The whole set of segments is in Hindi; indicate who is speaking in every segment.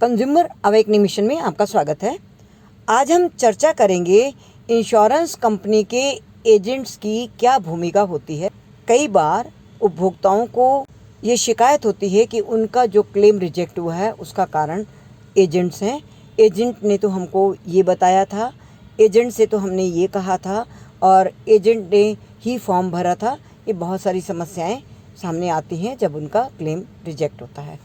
Speaker 1: कंज्यूमर अवेकनिंग मिशन में आपका स्वागत है। आज हम चर्चा करेंगे इंश्योरेंस कंपनी के एजेंट्स की क्या भूमिका होती है। कई बार उपभोक्ताओं को ये शिकायत होती है कि उनका जो क्लेम रिजेक्ट हुआ है उसका कारण एजेंट्स हैं। एजेंट ने तो हमको ये बताया था, एजेंट से तो हमने ये कहा था और एजेंट ने ही फॉर्म भरा था। ये बहुत सारी समस्याएं सामने आती हैं जब उनका क्लेम रिजेक्ट होता है।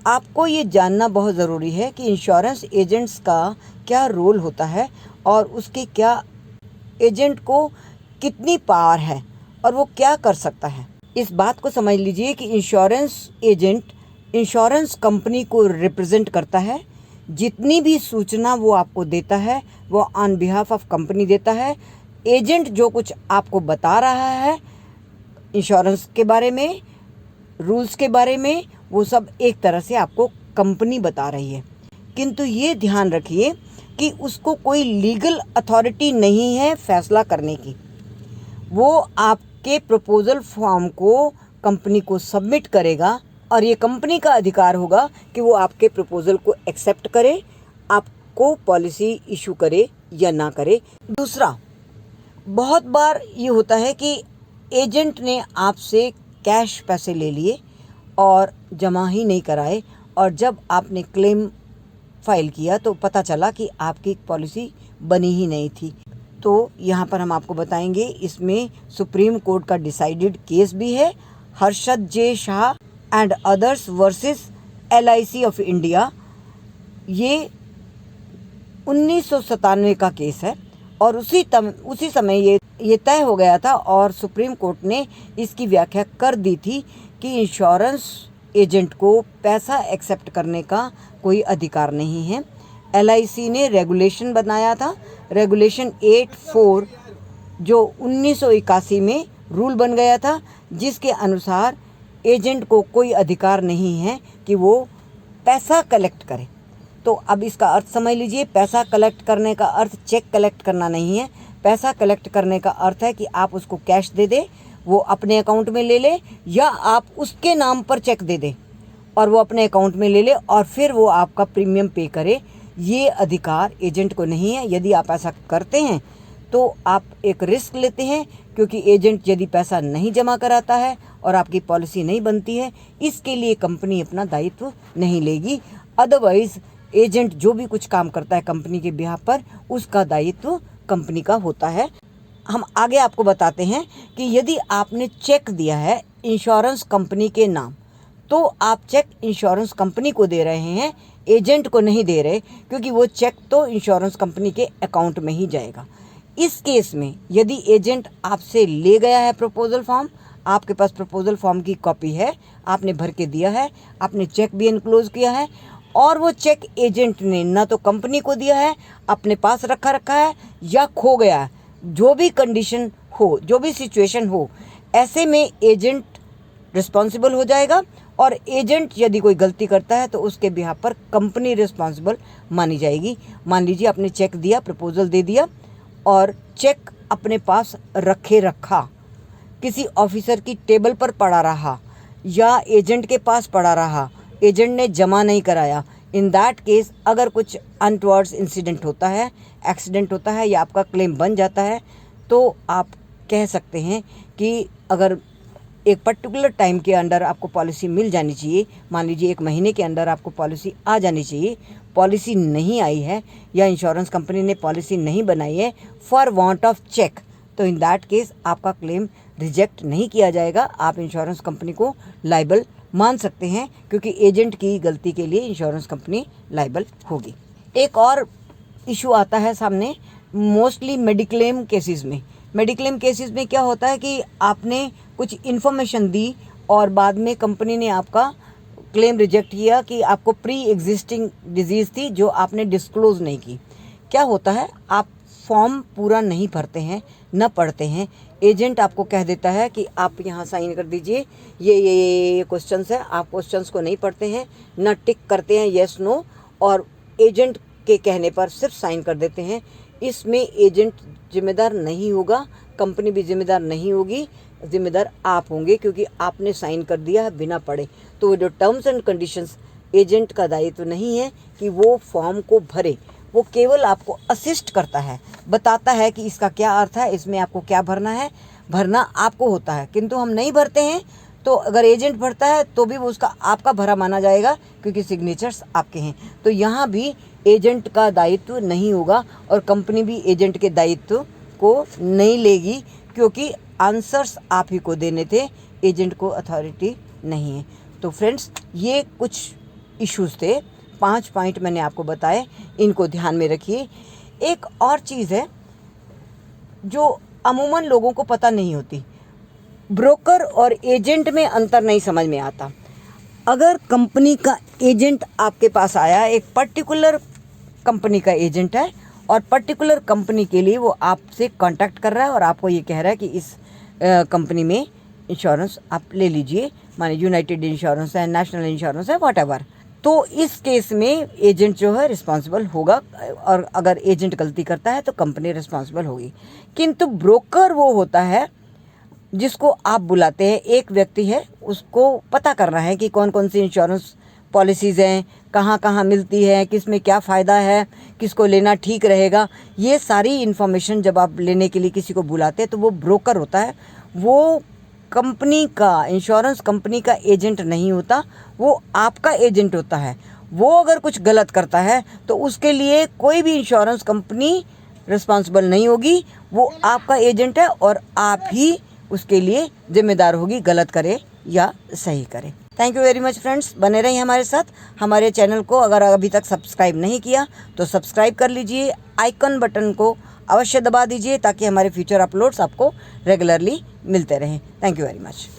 Speaker 1: आपको ये जानना बहुत ज़रूरी है कि इंश्योरेंस एजेंट्स का क्या रोल होता है और उसके क्या एजेंट को कितनी पावर है और वो क्या कर सकता है। इस बात को समझ लीजिए कि इंश्योरेंस एजेंट इंश्योरेंस कंपनी को रिप्रेजेंट करता है। जितनी भी सूचना वो आपको देता है वो ऑन बिहाफ ऑफ कंपनी देता है। एजेंट जो कुछ आपको बता रहा है इंश्योरेंस के बारे में, रूल्स के बारे में, वो सब एक तरह से आपको कंपनी बता रही है। किंतु ये ध्यान रखिए कि उसको कोई लीगल अथॉरिटी नहीं है फैसला करने की। वो आपके प्रपोजल फॉर्म को कंपनी को सबमिट करेगा और ये कंपनी का अधिकार होगा कि वो आपके प्रपोजल को एक्सेप्ट करे, आपको पॉलिसी इशू करे या ना करे। दूसरा, बहुत बार ये होता है कि एजेंट ने आपसे कैश पैसे ले लिए और जमा ही नहीं कराए और जब आपने क्लेम फाइल किया तो पता चला कि आपकी पॉलिसी बनी ही नहीं थी। तो यहाँ पर हम आपको बताएंगे, इसमें सुप्रीम कोर्ट का डिसाइडेड केस भी है, Harshad J Shah and others versus LIC of India. ये 1997 का केस है और उसी समय ये तय हो गया था और सुप्रीम कोर्ट ने इसकी व्याख्या कर दी थी कि इंश्योरेंस एजेंट को पैसा एक्सेप्ट करने का कोई अधिकार नहीं है। LIC ने रेगुलेशन बनाया था, रेगुलेशन 84 जो 1981 में रूल बन गया था, जिसके अनुसार एजेंट को कोई अधिकार नहीं है कि वो पैसा कलेक्ट करे। तो अब इसका अर्थ समझ लीजिए, पैसा कलेक्ट करने का अर्थ चेक कलेक्ट करना नहीं है। पैसा कलेक्ट करने का अर्थ है कि आप उसको कैश दे दे, वो अपने अकाउंट में ले ले, या आप उसके नाम पर चेक दे दे और वो अपने अकाउंट में ले ले और फिर वो आपका प्रीमियम पे करे। ये अधिकार एजेंट को नहीं है। यदि आप ऐसा करते हैं तो आप एक रिस्क लेते हैं, क्योंकि एजेंट यदि पैसा नहीं जमा कराता है और आपकी पॉलिसी नहीं बनती है, इसके लिए कंपनी अपना दायित्व नहीं लेगी। अदरवाइज एजेंट जो भी कुछ काम करता है कंपनी के बिहाफ पर, उसका दायित्व कंपनी का होता है। हम आगे आपको बताते हैं कि यदि आपने चेक दिया है इंश्योरेंस कंपनी के नाम, तो आप चेक इंश्योरेंस कंपनी को दे रहे हैं, एजेंट को नहीं दे रहे, क्योंकि वो चेक तो इंश्योरेंस कंपनी के अकाउंट में ही जाएगा। इस केस में यदि एजेंट आपसे ले गया है प्रपोजल फॉर्म, आपके पास प्रपोजल फॉर्म की कॉपी है, आपने भर के दिया है, आपने चेक भी एनक्लोज किया है और वो चेक एजेंट ने ना तो कंपनी को दिया है, अपने पास रखा है या खो गया है, जो भी कंडीशन हो, जो भी सिचुएशन हो, ऐसे में एजेंट रिस्पॉन्सिबल हो जाएगा। और एजेंट यदि कोई गलती करता है तो उसके बिहाफ पर कंपनी रिस्पॉन्सिबल मानी जाएगी। मान लीजिए आपने चेक दिया, प्रपोजल दे दिया और चेक अपने पास रखा, किसी ऑफिसर की टेबल पर पड़ा रहा या एजेंट के पास पड़ा रहा, एजेंट ने जमा नहीं कराया। इन दैट केस अगर कुछ अनटुवर्ड्स इंसिडेंट होता है, एक्सीडेंट होता है या आपका क्लेम बन जाता है, तो आप कह सकते हैं कि अगर एक पर्टिकुलर टाइम के अंदर आपको पॉलिसी मिल जानी चाहिए, मान लीजिए 1 महीने के अंदर आपको पॉलिसी आ जानी चाहिए, पॉलिसी नहीं आई है या इंश्योरेंस कंपनी ने पॉलिसी नहीं बनाई है फॉर वांट ऑफ चेक, तो इन दैट केस आपका क्लेम रिजेक्ट नहीं किया जाएगा। आप इंश्योरेंस कंपनी को लायबल मान सकते हैं, क्योंकि एजेंट की गलती के लिए इंश्योरेंस कंपनी लायबल होगी। एक और इशू आता है सामने, मोस्टली मेडिक्लेम केसेस में। मेडिक्लेम केसेस में क्या होता है कि आपने कुछ इन्फॉर्मेशन दी और बाद में कंपनी ने आपका क्लेम रिजेक्ट किया कि आपको प्री एग्जिस्टिंग डिजीज़ थी जो आपने डिस्क्लोज नहीं की। क्या होता है, आप फॉर्म पूरा नहीं भरते हैं, न पढ़ते हैं, एजेंट आपको कह देता है कि आप यहाँ साइन कर दीजिए, ये क्वेश्चंस है, आप क्वेश्चंस को नहीं पढ़ते हैं, न टिक करते हैं येस नो, और एजेंट के कहने पर सिर्फ साइन कर देते हैं। इसमें एजेंट जिम्मेदार नहीं होगा, कंपनी भी जिम्मेदार नहीं होगी, जिम्मेदार आप होंगे, क्योंकि आपने साइन कर दिया है बिना पढ़े। तो वो जो टर्म्स एंड कंडीशंस एजेंट का दायित्व नहीं है कि वो फॉर्म को भरे। वो केवल आपको असिस्ट करता है, बताता है कि इसका क्या अर्थ है, इसमें आपको क्या भरना है, भरना आपको होता है। किंतु हम नहीं भरते हैं, तो अगर एजेंट भरता है तो भी वो उसका आपका भरा माना जाएगा, क्योंकि सिग्नेचर्स आपके हैं। तो यहाँ भी एजेंट का दायित्व नहीं होगा और कंपनी भी एजेंट के दायित्व को नहीं लेगी, क्योंकि आंसर्स आप ही को देने थे, एजेंट को अथॉरिटी नहीं है। तो फ्रेंड्स, ये कुछ इश्यूज़ थे, 5 पॉइंट मैंने आपको बताए, इनको ध्यान में रखिए। एक और चीज़ है जो अमूमन लोगों को पता नहीं होती, ब्रोकर और एजेंट में अंतर नहीं समझ में आता। अगर कंपनी का एजेंट आपके पास आया, एक पर्टिकुलर कंपनी का एजेंट है और पर्टिकुलर कंपनी के लिए वो आपसे कांटेक्ट कर रहा है और आपको ये कह रहा है कि इस कंपनी में इंश्योरेंस आप ले लीजिए, माने यूनाइटेड इंश्योरेंस है, नेशनल इंश्योरेंस है, व्हाटएवर, तो इस केस में एजेंट जो है रिस्पॉन्सिबल होगा, और अगर एजेंट गलती करता है तो कंपनी रिस्पॉन्सिबल होगी। किंतु ब्रोकर वो होता है जिसको आप बुलाते हैं, एक व्यक्ति है, उसको पता करना है कि कौन कौन सी इंश्योरेंस पॉलिसीज़ हैं, कहाँ कहाँ मिलती है, किस में क्या फ़ायदा है, किसको लेना ठीक रहेगा। ये सारी इन्फॉर्मेशन जब आप लेने के लिए किसी को बुलाते हैं तो वो ब्रोकर होता है। वो कंपनी का, इंश्योरेंस कंपनी का एजेंट नहीं होता, वो आपका एजेंट होता है। वो अगर कुछ गलत करता है तो उसके लिए कोई भी इंश्योरेंस कंपनी रिस्पॉन्सिबल नहीं होगी, वो आपका एजेंट है और आप ही उसके लिए जिम्मेदार होगी, गलत करे या सही करे। Thank you very much friends, बने रहिए हमारे साथ। हमारे चैनल को अगर अभी तक सब्सक्राइब नहीं किया तो सब्सक्राइब कर लीजिए, आइकन बटन को अवश्य दबा दीजिए ताकि हमारे फ्यूचर अपलोड्स आपको रेगुलरली मिलते रहें। Thank you very much.